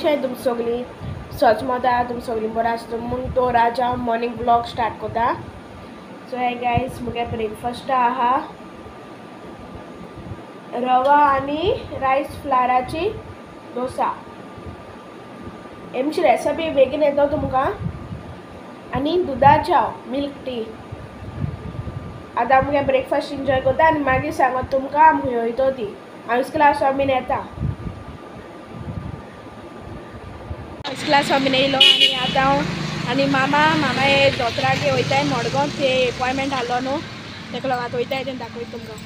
कशें तुम सगळीं सचमता तुम सगळीं बरें आसता म्हूण तो राजा मॉर्निंग ब्लॉग स्टार्ट करता. सो हे गायज मुगे ब्रेकफास्ट आहा रवा आनी रायस फ्लावराची डोसा. हेमची रेसिपी बेगीन येता तुमकां आनी दुदा चाव मिल्क टी. आतां मुगे ब्रेकफास्ट एन्जॉय करता आनी मागीर सांगत तुमकां आमी खंय वयता ती. हांव क्लास आमीन येता. क्लास आमीन येयलो आनी आतां हांव आनी मामा हे दोतोरागे वयताय मडगांव. ते अपॉयंटमेंट आहलो न्हू तेका लागून आतां वयताय तें दाखयता तुमकां.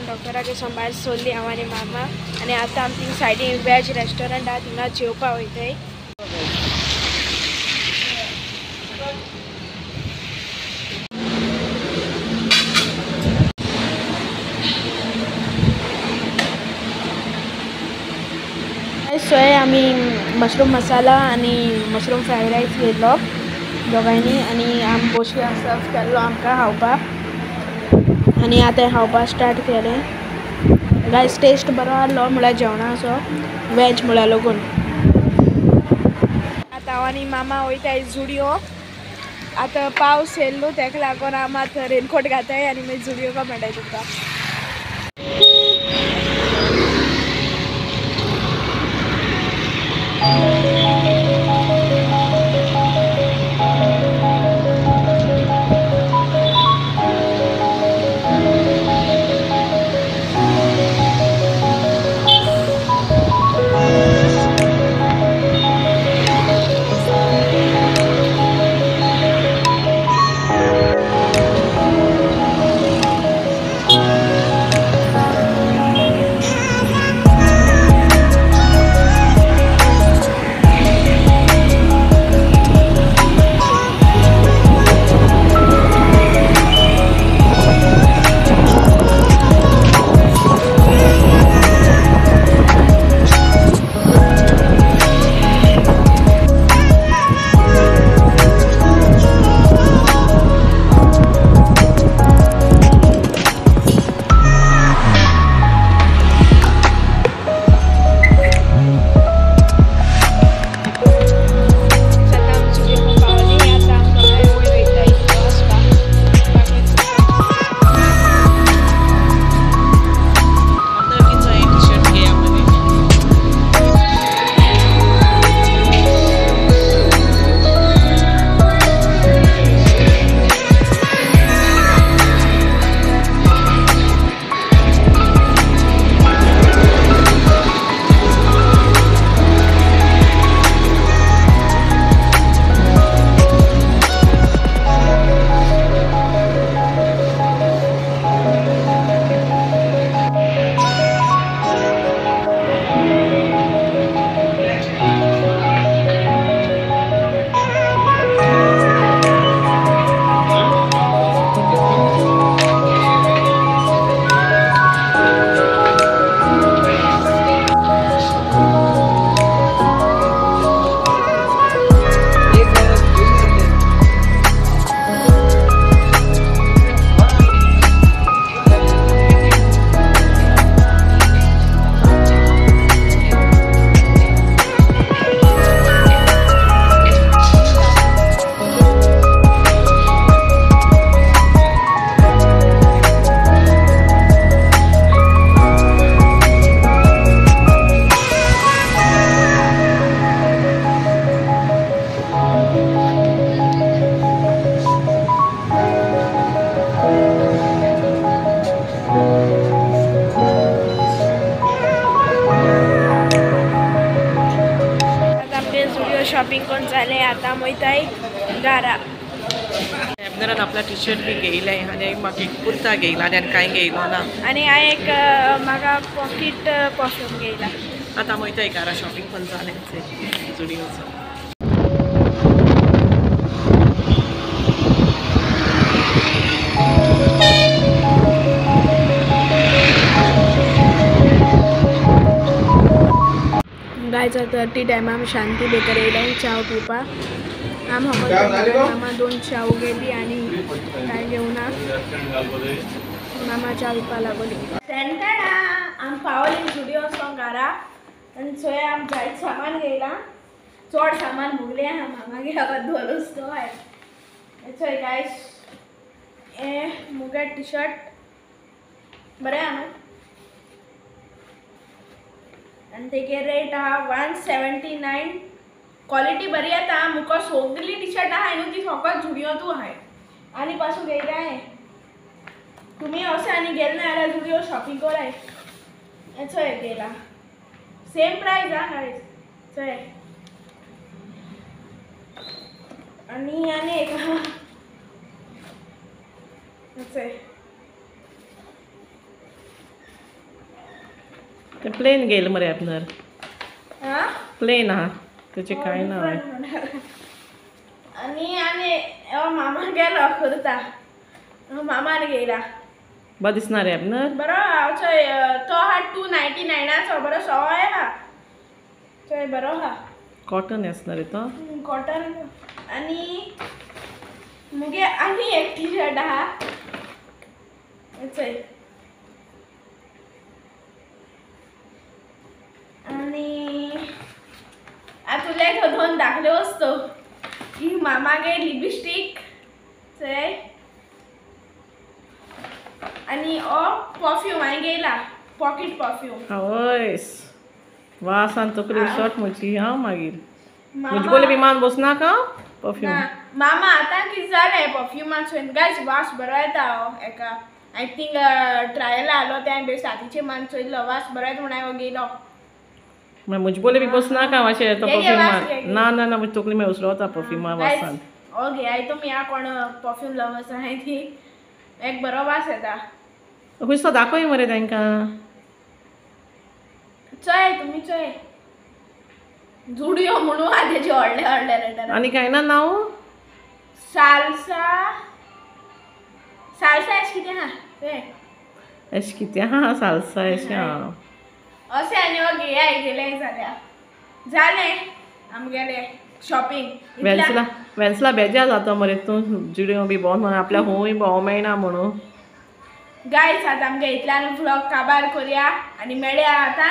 डॉक्टरागे भायर सोडली हांव आनी मामा आनी आतां आमी थिंग सायडीन वेज रेस्टॉरंट आहा थिंगा जेवपा वयताय. सोय आमी मशरूम मसाला आनी मशरूम फ्रायड रायस घेतलो दोगांयनी आनी आमी बोशी सर्व केल्लो आमकां खावपाक आनी आतां खावपाक स्टार्ट केलें. गायस टेस्ट बरो आहलो म्हळ्यार जेवणाचो वेज म्हळ्यार लागून. आतां हांव आनी मामा वयताय जुडियो. आतां पावस येयल्लो तेका लागून आमी आतां रेनकोट घाताय आनी मागीर जुडियोका मेळटाय तुमकां. आतां वयताय घरा. एबनरान आपला टी शर्ट बी घेयलाय आनी म्हाका एक कुर्ता घेयला आनी कांय घेयलो ना. आनी हांवें एक म्हाका पॉकेट परफ्यूम घेयला. आतां वयताय घरा शॉपिंग पण जालें जुडियोचो. गायचा तर टी टायमा आमी शांती बेकर येयलाय चाव पिवपाक. आम मामा 2 चाव गेली आनी कांय घेवना. मामा चाव पिवपाक लागली. सेंटाडा आम पावली जुडियोचो घरा आनी थंय आम जायत सामान घेयला. चड सामान भोगलें आहा मामागे हांगां दवरूस तो हाय. थंय गायस हे मुगे टी शर्ट बरें आहा न्हू. आनी तेगे रेट आहा 179. क्वॉलिटी बरी येता. मुको सगली टी शर्ट आहाय न्हू ती फकत जुडियोतू आहाय. आनी पासून घेयला हांवें. तुमी अशें आनी गेल ना जाल्यार जुडियो शॉपिंग कराय. चोय गेला सेम प्रायस आहा गायज. चोय आनी एक आहा चोय ते प्लेन घेयला मरे एबनर. हां प्लेन आहा तेचे कांय ना. आनी मामा गेलो कुर्ता. मामान घेयला. बरो दिसना रे एबनर. बरो चोय तो आहा 299 बरो सवाय आहा. चोय बरो आहा. कॉटन आसना रे तो. कॉटन आनी मुगे आनी एक टी शर्ट आहा. चोय आनी तुले तो 2 दाखले वस्तू. ही मामागे लिपस्टीक चोय आनी ओ परफ्यूम हांवें घेयला पॉकेट परफ्यूम. हय वासान तकली शॉट म्हजी हांव मागीर म्हजे बोले विमान बसनाका परफ्यूम. मामा आतां कितें जालें परफ्युमाचो गायज वास बरो येता. एका आय थिंक ट्रायला आलो ते हांवें बेसातीचे मान चोयलो वास बरो येता म्हूण हांवें घेयलो. म्हजे बोले बी बसनाका मातशें तो परफ्यूमान. ना ना ना म्हजी तकली मागीर उसरवता परफ्युमा वासान. ओके हांवें तुमी ह्या कोण परफ्यूम लवर्स आहाय ती एक बरो वास येता. खुंयसो दाखय मरे तांकां. चोय तुमी चोय जुडियो म्हणून आहा तेजे व्हडले व्हडले रेटार. आनी कांय ना नांव साल्सा एश कितें आहा ते एश कितें आहा साल्सा एशें आहा. अशें आनी हो घेया गेलें जालें आमगेलें शॉपिंग. वेन्सला बेजार जाता मरे तूं जुडियो बी भोंवन आपल्या खूंय भोंव मेळना म्हणून. गायज आतां आमगे इतल्यान व्लॉग काबार करया आनी मेळया आतां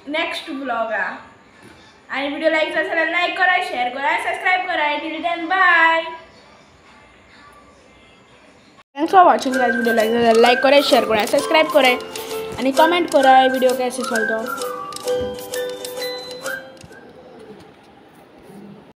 नेक्स्ट व्लॉगा. आनी व्हिडिओ लायक जाता जाल्यार लायक कराय शेअर कराय सबस्क्राईब कराय. Till then bye. Thanks for watching guys. Video like कराय शेयर कराय सब्सक्राइब कराय आनी कमेंट कराय वीडियो कैसे चलता.